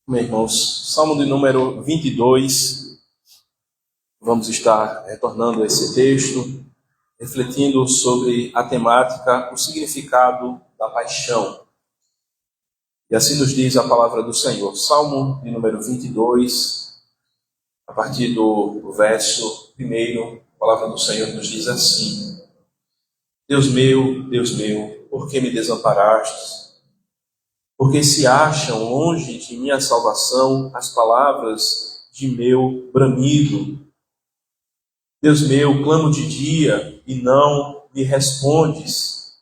Meus irmãos, Salmo de número 22, vamos estar retornando a esse texto, refletindo sobre a temática, o significado da paixão. E assim nos diz a palavra do Senhor. Salmo de número 22, a partir do verso 1, a palavra do Senhor nos diz assim: Deus meu, por que me desamparaste? Porque se acham longe de minha salvação as palavras de meu bramido. Deus meu, clamo de dia e não me respondes.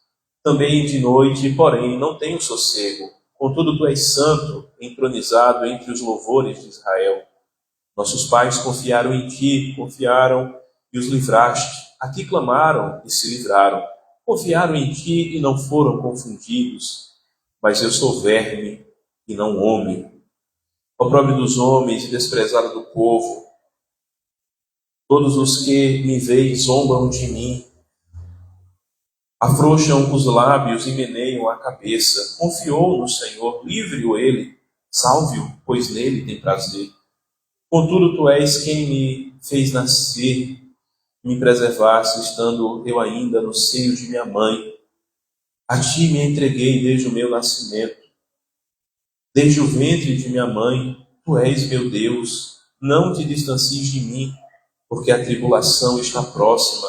Também de noite, porém, não tenho sossego. Contudo, tu és santo, entronizado entre os louvores de Israel. Nossos pais confiaram em ti, confiaram e os livraste. A ti clamaram e se livraram. Confiaram em ti e não foram confundidos. Mas eu sou verme e não homem, opróbrio dos homens e desprezado do povo. Todos os que me veem zombam de mim, afrouxam os lábios e meneiam a cabeça. Confiou no Senhor, livre-o ele, salve-o, pois nele tem prazer. Contudo, tu és quem me fez nascer, me preservaste, estando eu ainda no seio de minha mãe. A ti me entreguei desde o meu nascimento. Desde o ventre de minha mãe, tu és meu Deus. Não te distancies de mim, porque a tribulação está próxima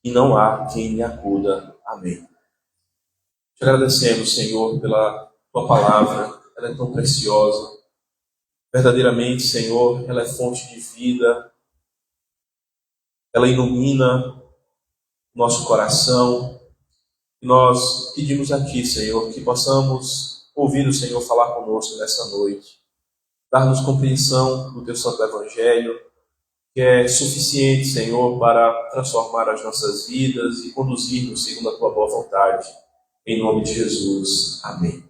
e não há quem me acuda. Amém. Te agradecemos, Senhor, pela tua palavra. Ela é tão preciosa. Verdadeiramente, Senhor, ela é fonte de vida. Ela ilumina o nosso coração. E nós pedimos a Ti, Senhor, que possamos ouvir o Senhor falar conosco nessa noite. Dar-nos compreensão do Teu Santo Evangelho, que é suficiente, Senhor, para transformar as nossas vidas e conduzir-nos segundo a Tua boa vontade. Em nome de Jesus. Amém.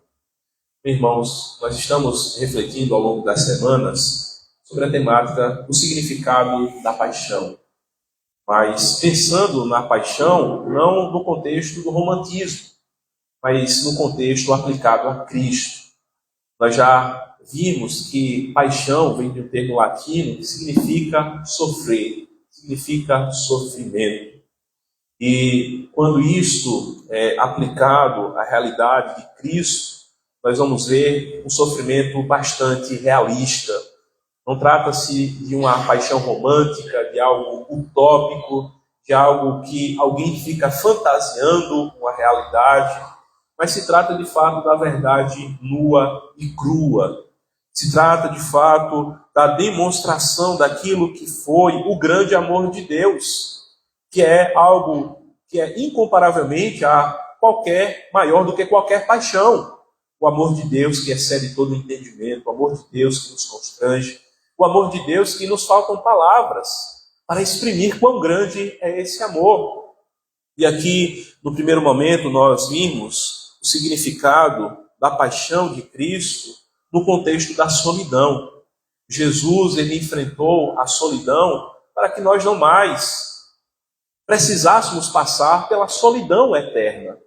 Irmãos, nós estamos refletindo ao longo das semanas sobre a temática, o significado da paixão. Mas pensando na paixão, não no contexto do romantismo, mas no contexto aplicado a Cristo. Nós já vimos que paixão vem de um termo latino que significa sofrer, significa sofrimento. E quando isto é aplicado à realidade de Cristo, nós vamos ver um sofrimento bastante realista. Não trata-se de uma paixão romântica, de algo utópico, de algo que alguém fica fantasiando uma realidade, mas se trata de fato da verdade nua e crua. Se trata de fato da demonstração daquilo que foi o grande amor de Deus, que é algo que é incomparavelmente maior do que qualquer paixão. O amor de Deus que excede todo o entendimento, o amor de Deus que nos constrange, o amor de Deus que nos faltam palavras para exprimir quão grande é esse amor. E aqui, no primeiro momento, nós vimos o significado da paixão de Cristo no contexto da solidão. Jesus, ele enfrentou a solidão para que nós não mais precisássemos passar pela solidão eterna.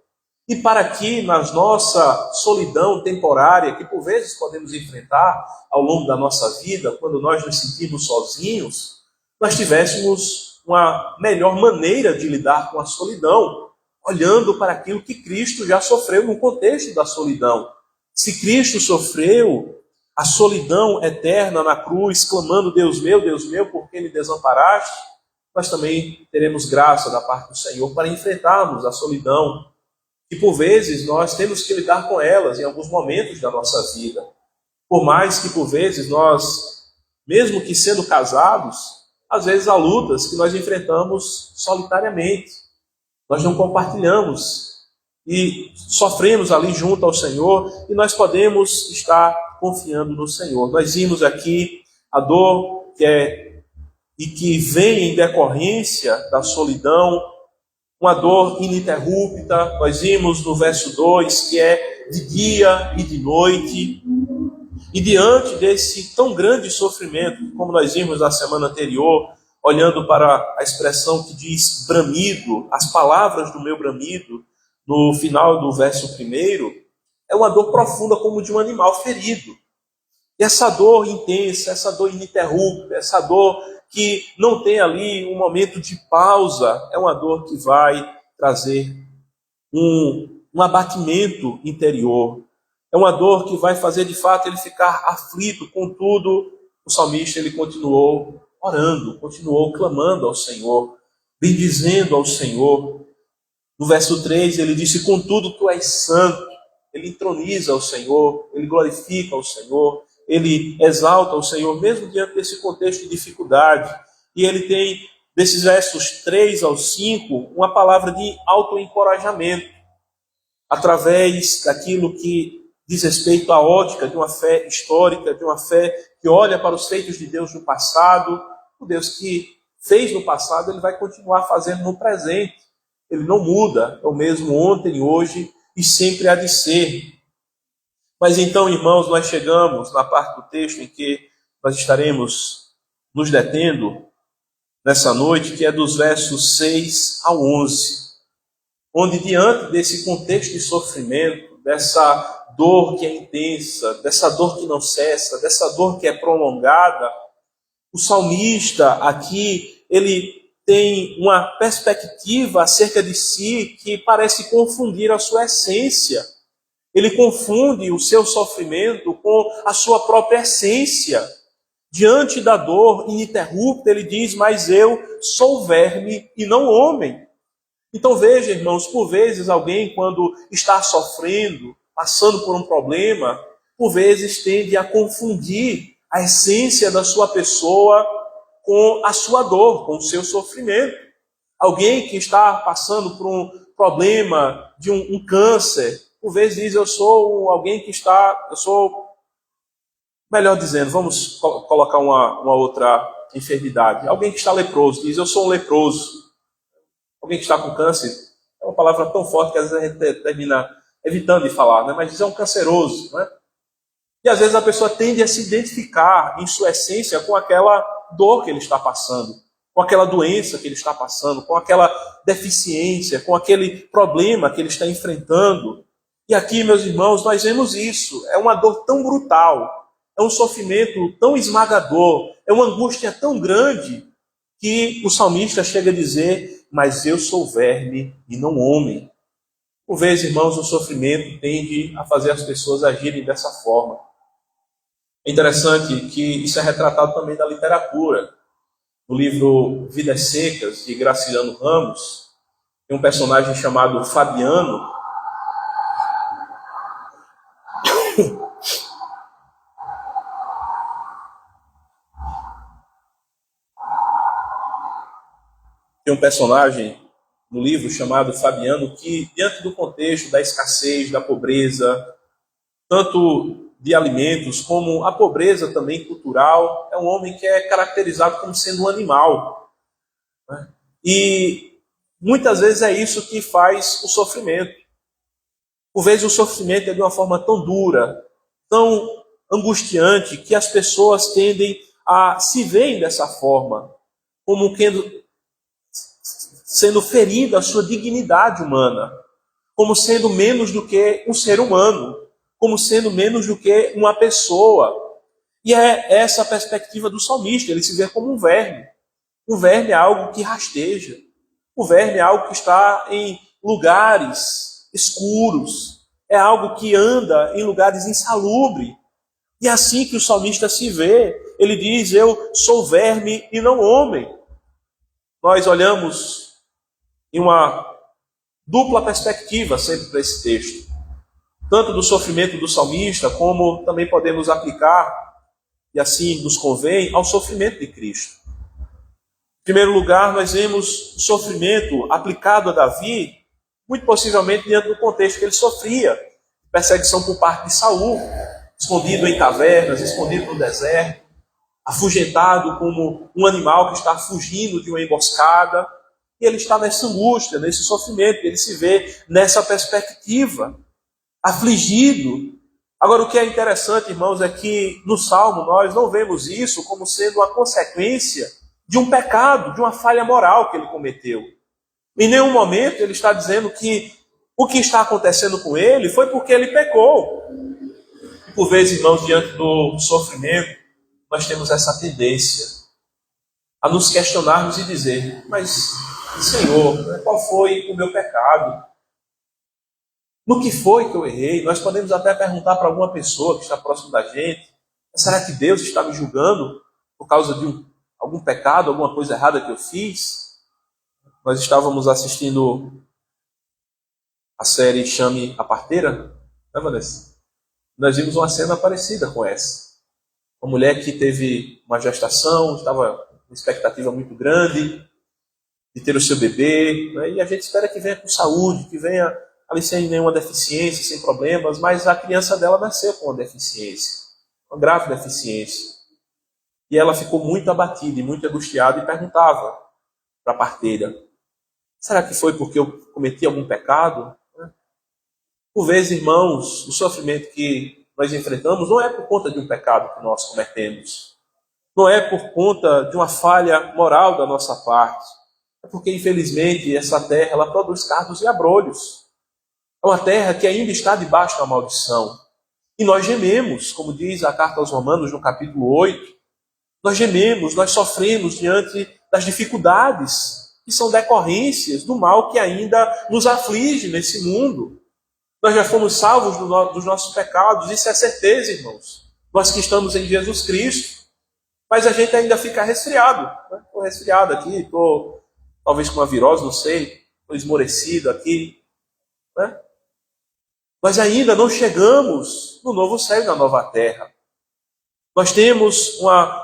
E para que na nossa solidão temporária, que por vezes podemos enfrentar ao longo da nossa vida, quando nós nos sentimos sozinhos, nós tivéssemos uma melhor maneira de lidar com a solidão, olhando para aquilo que Cristo já sofreu no contexto da solidão. Se Cristo sofreu a solidão eterna na cruz, clamando, Deus meu, por que me desamparaste? Nós também teremos graça da parte do Senhor para enfrentarmos a solidão. E por vezes nós temos que lidar com elas em alguns momentos da nossa vida. Por mais que por vezes nós, mesmo que sendo casados, às vezes há lutas que nós enfrentamos solitariamente. Nós não compartilhamos e sofremos ali junto ao Senhor e nós podemos estar confiando no Senhor. Nós vimos aqui a dor que vem em decorrência da solidão, uma dor ininterrupta. Nós vimos no verso 2 que é de dia e de noite. E diante desse tão grande sofrimento, como nós vimos na semana anterior, olhando para a expressão que diz bramido, as palavras do meu bramido, no final do verso 1, é uma dor profunda como de um animal ferido. E essa dor intensa, essa dor ininterrupta, essa dor que não tem ali um momento de pausa, é uma dor que vai trazer um abatimento interior. É uma dor que vai fazer de fato ele ficar aflito. Contudo, o salmista ele continuou orando, continuou clamando ao Senhor, bendizendo ao Senhor. No verso 3 ele disse: contudo tu és santo. Ele entroniza ao Senhor, ele glorifica ao Senhor, ele exalta o Senhor, mesmo diante desse contexto de dificuldade. E ele tem, desses versos 3 ao 5, uma palavra de autoencorajamento, através daquilo que diz respeito à ótica de uma fé histórica, de uma fé que olha para os feitos de Deus no passado. O Deus que fez no passado, ele vai continuar fazendo no presente. Ele não muda, é o mesmo ontem, hoje e sempre há de ser. Mas então, irmãos, nós chegamos na parte do texto em que nós estaremos nos detendo nessa noite, que é dos versos 6 ao 11, onde diante desse contexto de sofrimento, dessa dor que é intensa, dessa dor que não cessa, dessa dor que é prolongada, o salmista aqui, ele tem uma perspectiva acerca de si que parece confundir a sua essência. Ele confunde o seu sofrimento com a sua própria essência. Diante da dor ininterrupta, ele diz: mas eu sou verme e não homem. Então veja, irmãos, por vezes alguém, quando está sofrendo, passando por um problema, por vezes tende a confundir a essência da sua pessoa com a sua dor, com o seu sofrimento. Alguém que está passando por um problema de um câncer, por vezes diz: eu sou alguém que está, melhor dizendo, vamos colocar uma outra enfermidade. Alguém que está leproso diz: eu sou um leproso. Alguém que está com câncer, é uma palavra tão forte que às vezes a gente termina evitando de falar, né? Mas diz: é um canceroso, né? E às vezes a pessoa tende a se identificar em sua essência com aquela dor que ele está passando, com aquela doença que ele está passando, com aquela deficiência, com aquele problema que ele está enfrentando. E aqui, meus irmãos, nós vemos isso. É uma dor tão brutal, é um sofrimento tão esmagador, é uma angústia tão grande, que o salmista chega a dizer: mas eu sou verme e não homem. Por vezes, irmãos, o sofrimento tende a fazer as pessoas agirem dessa forma. É interessante que isso é retratado também na literatura. No livro Vidas Secas, de Graciliano Ramos, tem um personagem chamado Fabiano. Tem um personagem no livro chamado Fabiano que, diante do contexto da escassez, da pobreza, tanto de alimentos como a pobreza também cultural, é um homem que é caracterizado como sendo um animal, né? E muitas vezes é isso que faz o sofrimento. Por vezes o sofrimento é de uma forma tão dura, tão angustiante, que as pessoas tendem a se verem dessa forma, como sendo ferida a sua dignidade humana, como sendo menos do que um ser humano, como sendo menos do que uma pessoa. E é essa a perspectiva do salmista. Ele se vê como um verme. O verme é algo que rasteja. O verme é algo que está em lugares escuros. É algo que anda em lugares insalubres. E é assim que o salmista se vê. Ele diz: eu sou verme e não homem. Nós olhamos em uma dupla perspectiva sempre para esse texto. Tanto do sofrimento do salmista, como também podemos aplicar, e assim nos convém, ao sofrimento de Cristo. Em primeiro lugar, nós vemos o sofrimento aplicado a Davi, muito possivelmente diante do contexto que ele sofria. Perseguição por parte de Saul, escondido em cavernas, escondido no deserto, afugentado como um animal que está fugindo de uma emboscada. E ele está nessa angústia, nesse sofrimento, ele se vê nessa perspectiva, afligido. Agora, o que é interessante, irmãos, é que no Salmo nós não vemos isso como sendo uma consequência de um pecado, de uma falha moral que ele cometeu. Em nenhum momento ele está dizendo que O que está acontecendo com ele foi porque ele pecou. E por vezes, irmãos, diante do sofrimento, nós temos essa tendência a nos questionarmos e dizer: mas, Senhor, qual foi o meu pecado? No que foi que eu errei? Nós podemos até perguntar para alguma pessoa que está próximo da gente: será que Deus está me julgando por causa de algum pecado, alguma coisa errada que eu fiz? Nós estávamos assistindo a série Chame a Parteira, né, Vanessa? Nós vimos uma cena parecida com essa. Uma mulher que teve uma gestação, estava com uma expectativa muito grande de ter o seu bebê, né? E a gente espera que venha com saúde, que venha ali sem nenhuma deficiência, sem problemas, mas a criança dela nasceu com uma deficiência, uma grave deficiência. E ela ficou muito abatida e muito angustiada e perguntava para a parteira: será que foi porque eu cometi algum pecado? Por vezes, irmãos, o sofrimento que nós enfrentamos não é por conta de um pecado que nós cometemos. Não é por conta de uma falha moral da nossa parte. É porque, infelizmente, essa terra ela produz cardos e abrolhos. É uma terra que ainda está debaixo da maldição. E nós gememos, como diz a carta aos Romanos, no capítulo 8. Nós gememos, nós sofremos diante das dificuldades que são decorrências do mal que ainda nos aflige nesse mundo. Nós já fomos salvos dos nossos pecados, isso é certeza, irmãos. Nós que estamos em Jesus Cristo. Mas a gente ainda fica resfriado. Estou resfriado aqui, estou talvez com uma virose, não sei, estou esmorecido aqui. Né? Nós ainda não chegamos no novo céu e na nova terra. Nós temos uma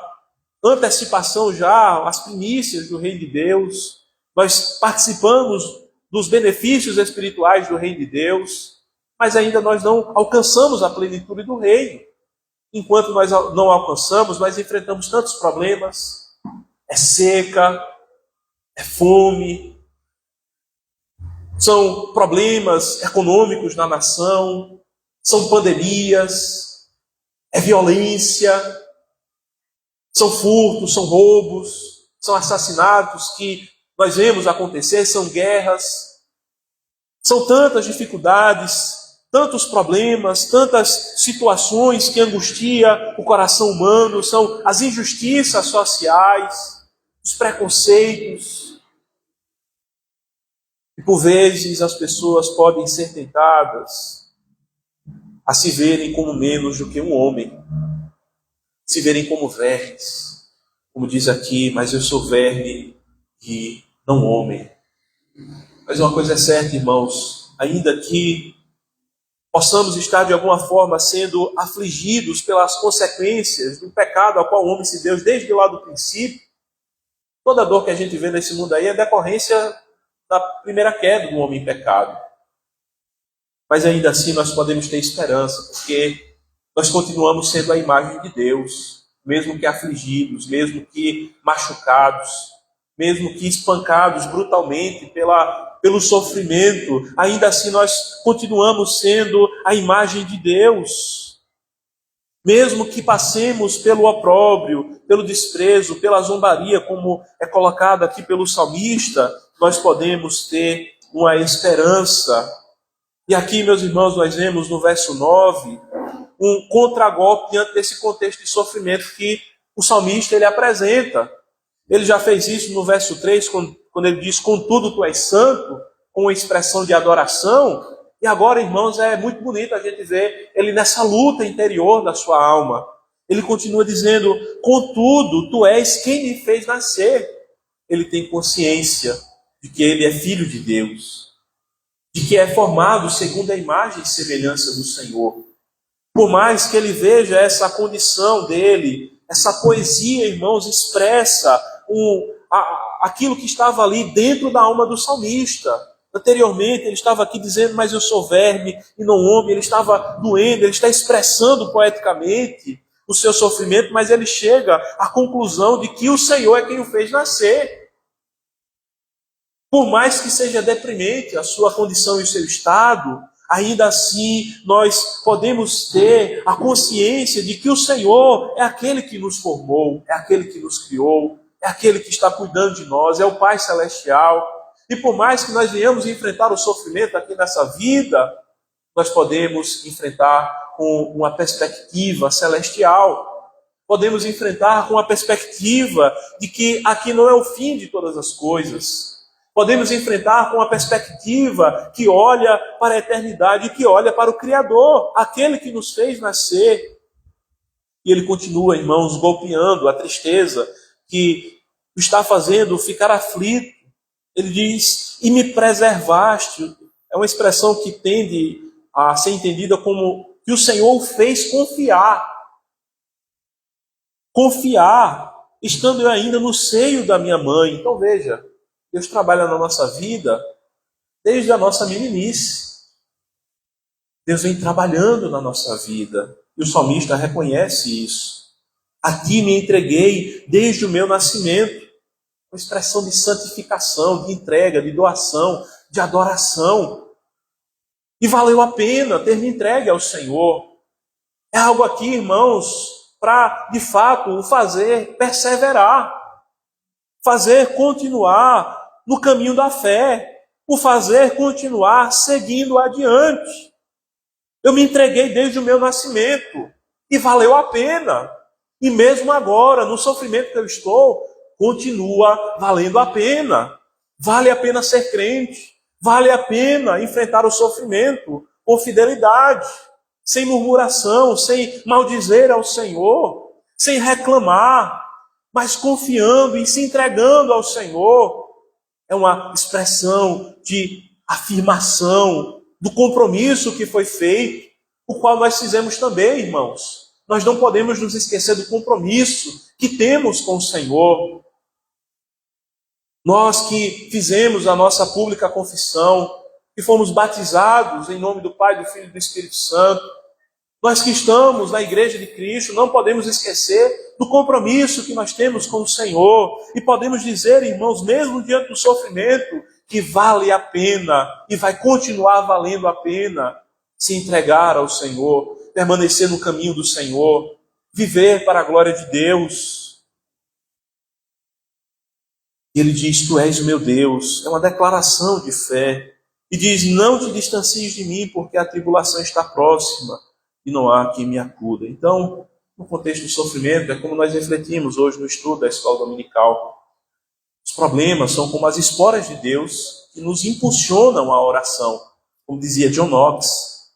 antecipação já, as primícias do reino de Deus. Nós participamos dos benefícios espirituais do reino de Deus. Mas ainda nós não alcançamos a plenitude do reino. Enquanto nós não alcançamos, nós enfrentamos tantos problemas. É seca, é fome, são problemas econômicos na nação, são pandemias, é violência, são furtos, são roubos, são assassinatos que nós vemos acontecer, são guerras, são tantas dificuldades, tantos problemas, tantas situações que angustia o coração humano, são as injustiças sociais, os preconceitos. E por vezes as pessoas podem ser tentadas a se verem como menos do que um homem, se verem como vermes, como diz aqui: mas eu sou verme e não homem. Mas uma coisa é certa, irmãos, ainda que possamos estar de alguma forma sendo afligidos pelas consequências do pecado ao qual o homem se deu desde lá do princípio, toda dor que a gente vê nesse mundo aí é decorrência da primeira queda do homem em pecado. Mas ainda assim nós podemos ter esperança, porque nós continuamos sendo a imagem de Deus, mesmo que afligidos, mesmo que machucados, mesmo que espancados brutalmente pelo sofrimento, ainda assim nós continuamos sendo a imagem de Deus. Mesmo que passemos pelo opróbrio, pelo desprezo, pela zombaria, como é colocado aqui pelo salmista, nós podemos ter uma esperança. E aqui, meus irmãos, nós vemos no verso 9 um contragolpe diante desse contexto de sofrimento que o salmista ele apresenta. Ele já fez isso no verso 3, quando ele diz: contudo tu és santo, com uma expressão de adoração. E agora, irmãos, é muito bonito a gente ver ele nessa luta interior da sua alma. Ele continua dizendo: contudo tu és quem me fez nascer. Ele tem consciência de que ele é filho de Deus, de que é formado segundo a imagem e semelhança do Senhor. Por mais que ele veja essa condição dele, essa poesia, irmãos, expressa aquilo que estava ali dentro da alma do salmista. Anteriormente ele estava aqui dizendo: mas eu sou verme e não homem. Ele estava doendo, ele está expressando poeticamente o seu sofrimento, mas ele chega à conclusão de que o Senhor é quem o fez nascer. Por mais que seja deprimente a sua condição e o seu estado, ainda assim nós podemos ter a consciência de que o Senhor é aquele que nos formou, é aquele que nos criou, é aquele que está cuidando de nós, é o Pai Celestial. E por mais que nós venhamos enfrentar o sofrimento aqui nessa vida, nós podemos enfrentar com uma perspectiva celestial. Podemos enfrentar com a perspectiva de que aqui não é o fim de todas as coisas. Podemos enfrentar com a perspectiva que olha para a eternidade, que olha para o Criador, aquele que nos fez nascer. E ele continua, irmãos, golpeando a tristeza que o está fazendo ficar aflito. Ele diz, e me preservaste. É uma expressão que tende a ser entendida como que o Senhor o fez confiar. Confiar, estando eu ainda no seio da minha mãe. Então veja, Deus trabalha na nossa vida desde a nossa meninice. Deus vem trabalhando na nossa vida. E o salmista reconhece isso. A ti me entreguei desde o meu nascimento. Uma expressão de santificação, de entrega, de doação, de adoração. E valeu a pena ter me entregue ao Senhor. É algo aqui, irmãos, para, de fato, o fazer perseverar. Fazer continuar no caminho da fé. O fazer continuar seguindo adiante. Eu me entreguei desde o meu nascimento. E valeu a pena. E mesmo agora, no sofrimento que eu estou, continua valendo a pena. Vale a pena ser crente. Vale a pena enfrentar o sofrimento com fidelidade, sem murmuração, sem maldizer ao Senhor, sem reclamar, mas confiando e se entregando ao Senhor. É uma expressão de afirmação do compromisso que foi feito, o qual nós fizemos também, irmãos. Nós não podemos nos esquecer do compromisso que temos com o Senhor. Nós que fizemos a nossa pública confissão, que fomos batizados em nome do Pai, do Filho e do Espírito Santo, nós que estamos na Igreja de Cristo, não podemos esquecer do compromisso que nós temos com o Senhor. E podemos dizer, irmãos, mesmo diante do sofrimento, que vale a pena e vai continuar valendo a pena se entregar ao Senhor, permanecer no caminho do Senhor, viver para a glória de Deus. E ele diz, tu és o meu Deus. É uma declaração de fé. E diz, não te distancies de mim, porque a tribulação está próxima e não há quem me acuda. Então, no contexto do sofrimento, é como nós refletimos hoje no estudo da escola dominical. Os problemas são como as esporas de Deus que nos impulsionam à oração, como dizia John Knox.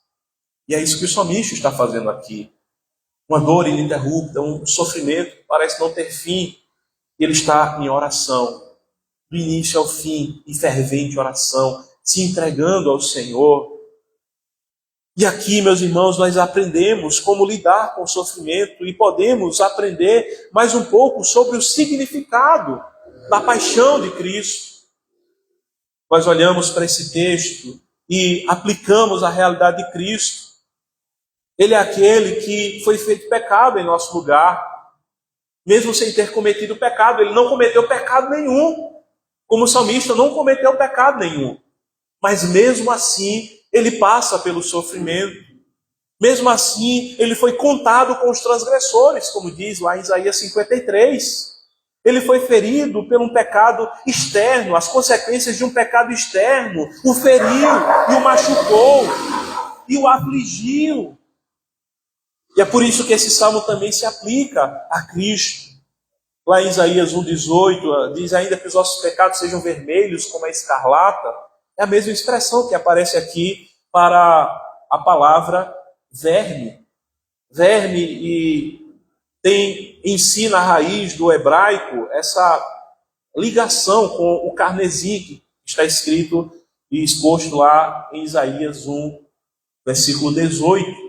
E é isso que o salmista está fazendo aqui. Uma dor ininterrupta, um sofrimento que parece não ter fim. E ele está em oração, do início ao fim, em fervente oração, se entregando ao Senhor. E aqui, meus irmãos, nós aprendemos como lidar com o sofrimento e podemos aprender mais um pouco sobre o significado da paixão de Cristo. Nós olhamos para esse texto e aplicamos a realidade de Cristo. Ele é aquele que foi feito pecado em nosso lugar. Mesmo sem ter cometido pecado, ele não cometeu pecado nenhum. Como o salmista não cometeu pecado nenhum. Mas mesmo assim, ele passa pelo sofrimento. Mesmo assim, ele foi contado com os transgressores, como diz lá em Isaías 53. Ele foi ferido por um pecado externo, as consequências de um pecado externo o feriu e o machucou e o afligiu. E é por isso que esse salmo também se aplica a Cristo. Lá em Isaías 1,18, diz ainda que os nossos pecados sejam vermelhos como a escarlata. É a mesma expressão que aparece aqui para a palavra verme. Verme e tem em si na raiz do hebraico essa ligação com o carmesim que está escrito e exposto lá em Isaías 1, versículo 18.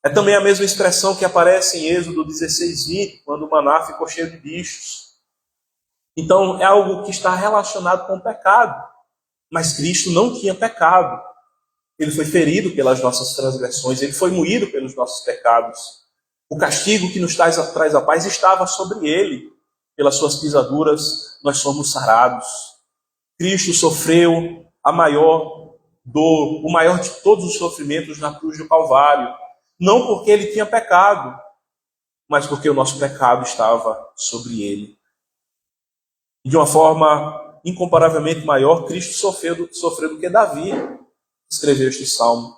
É também a mesma expressão que aparece em Êxodo 16:20, quando o maná ficou cheio de bichos. Então é algo que está relacionado com o pecado. Mas Cristo não tinha pecado. Ele foi ferido pelas nossas transgressões, ele foi moído pelos nossos pecados. O castigo que nos traz a paz estava sobre ele. Pelas suas pisaduras nós somos sarados. Cristo sofreu a maior dor, o maior de todos os sofrimentos na cruz do Calvário. Não porque ele tinha pecado, mas porque o nosso pecado estava sobre ele. E de uma forma incomparavelmente maior, Cristo sofreu do que Davi, escreveu este salmo.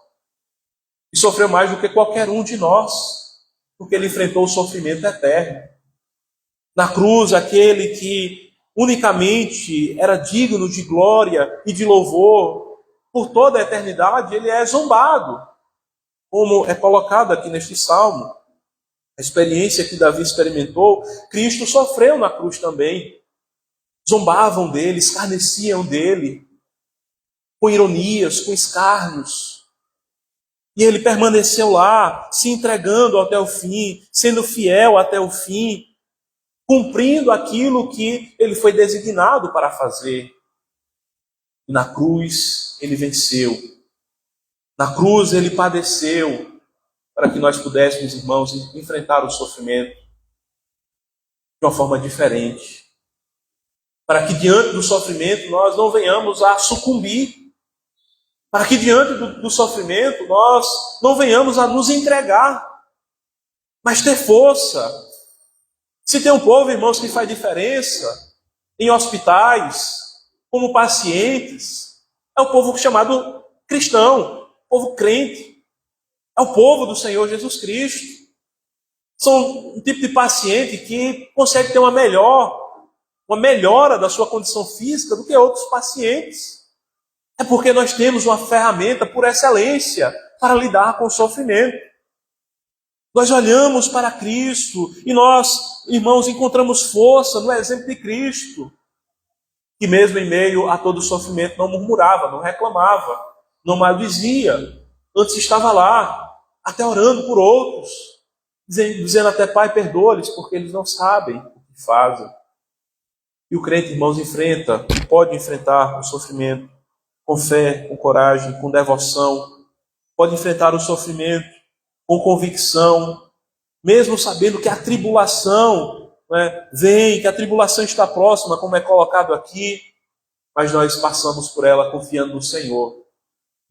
E sofreu mais do que qualquer um de nós, porque ele enfrentou o sofrimento eterno. Na cruz, aquele que unicamente era digno de glória e de louvor por toda a eternidade, ele é zombado, como é colocado aqui neste salmo. A experiência que Davi experimentou, Cristo sofreu na cruz também. Zombavam dele, escarneciam dele, com ironias, com escárnios. E ele permaneceu lá, se entregando até o fim, sendo fiel até o fim, cumprindo aquilo que ele foi designado para fazer. E na cruz ele venceu. Na cruz ele padeceu, para que nós pudéssemos, irmãos, enfrentar o sofrimento de uma forma diferente. Para que diante do sofrimento nós não venhamos a sucumbir. Para que diante do sofrimento nós não venhamos a nos entregar, mas ter força. Se tem um povo, irmãos, que faz diferença em hospitais, como pacientes, é o povo chamado cristão, o povo crente. É o povo do Senhor Jesus Cristo. São um tipo de paciente que consegue ter uma melhora da sua condição física do que outros pacientes. É porque nós temos uma ferramenta por excelência para lidar com o sofrimento. Nós olhamos para Cristo e nós, irmãos, encontramos força no exemplo de Cristo, que mesmo em meio a todo o sofrimento não murmurava, não reclamava, não maldizia. Antes estava lá, até orando por outros, dizendo até: Pai, perdoa-lhes, porque eles não sabem o que fazem. E o crente, irmãos, pode enfrentar o sofrimento com fé, com coragem, com devoção. Pode enfrentar o sofrimento com convicção, mesmo sabendo que a tribulação vem, que a tribulação está próxima, como é colocado aqui, mas nós passamos por ela confiando no Senhor,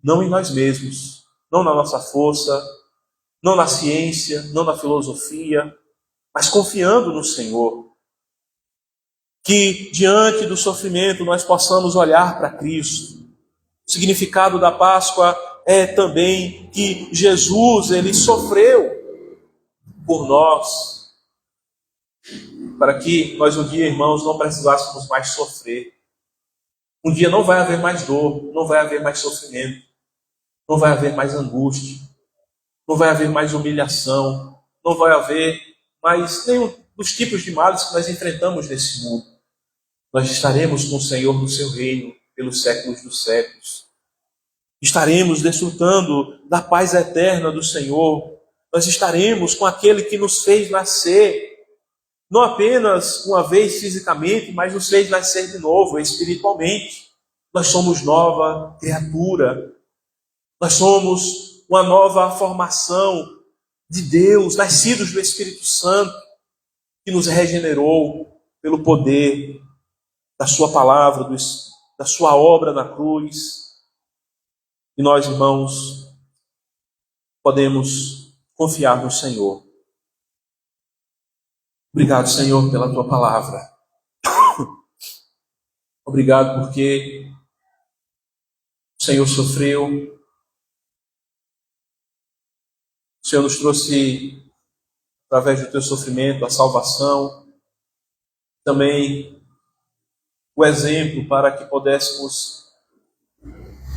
não em nós mesmos, não na nossa força, não na ciência, não na filosofia, mas confiando no Senhor. Que diante do sofrimento nós possamos olhar para Cristo. O significado da Páscoa é também que Jesus, ele sofreu por nós, para que nós um dia, irmãos, não precisássemos mais sofrer. Um dia não vai haver mais dor, não vai haver mais sofrimento, não vai haver mais angústia, não vai haver mais humilhação, não vai haver mais nenhum dos tipos de males que nós enfrentamos nesse mundo. Nós estaremos com o Senhor no seu reino pelos séculos dos séculos. Estaremos desfrutando da paz eterna do Senhor. Nós estaremos com aquele que nos fez nascer, não apenas uma vez fisicamente, mas nos fez nascer de novo espiritualmente. Nós somos nova criatura. Nós somos uma nova formação de Deus, nascidos do Espírito Santo, que nos regenerou pelo poder da sua palavra, da sua obra na cruz. E nós, irmãos, podemos confiar no Senhor. Obrigado, Senhor, pela tua palavra. Obrigado porque o Senhor sofreu. O Senhor nos trouxe, através do teu sofrimento, a salvação. Também o exemplo para que pudéssemos,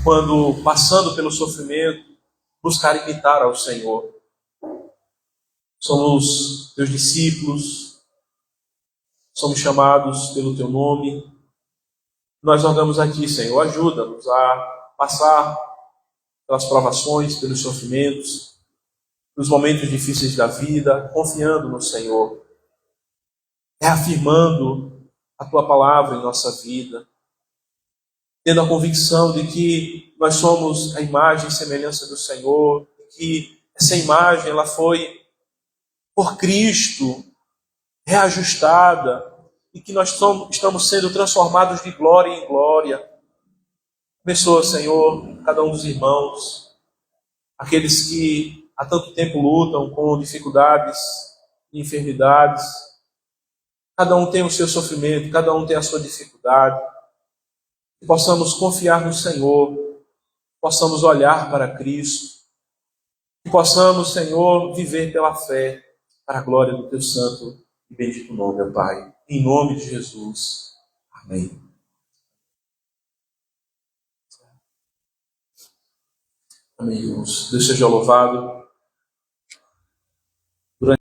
quando passando pelo sofrimento, buscar imitar ao Senhor. Somos teus discípulos, somos chamados pelo teu nome. Nós rogamos a ti, Senhor, ajuda-nos a passar pelas provações, pelos sofrimentos, pelos momentos difíceis da vida, confiando no Senhor, reafirmando a tua palavra em nossa vida, tendo a convicção de que nós somos a imagem e semelhança do Senhor, que essa imagem ela foi por Cristo reajustada e que nós estamos sendo transformados de glória em glória. Abençoa, Senhor, cada um dos irmãos, aqueles que há tanto tempo lutam com dificuldades e enfermidades. Cada um tem o seu sofrimento, cada um tem a sua dificuldade. que possamos confiar no Senhor, possamos olhar para Cristo, que possamos, Senhor, viver pela fé, para a glória do Teu santo e bendito nome, ó Pai. Em nome de Jesus. Amém. Amém, irmãos. Deus seja louvado.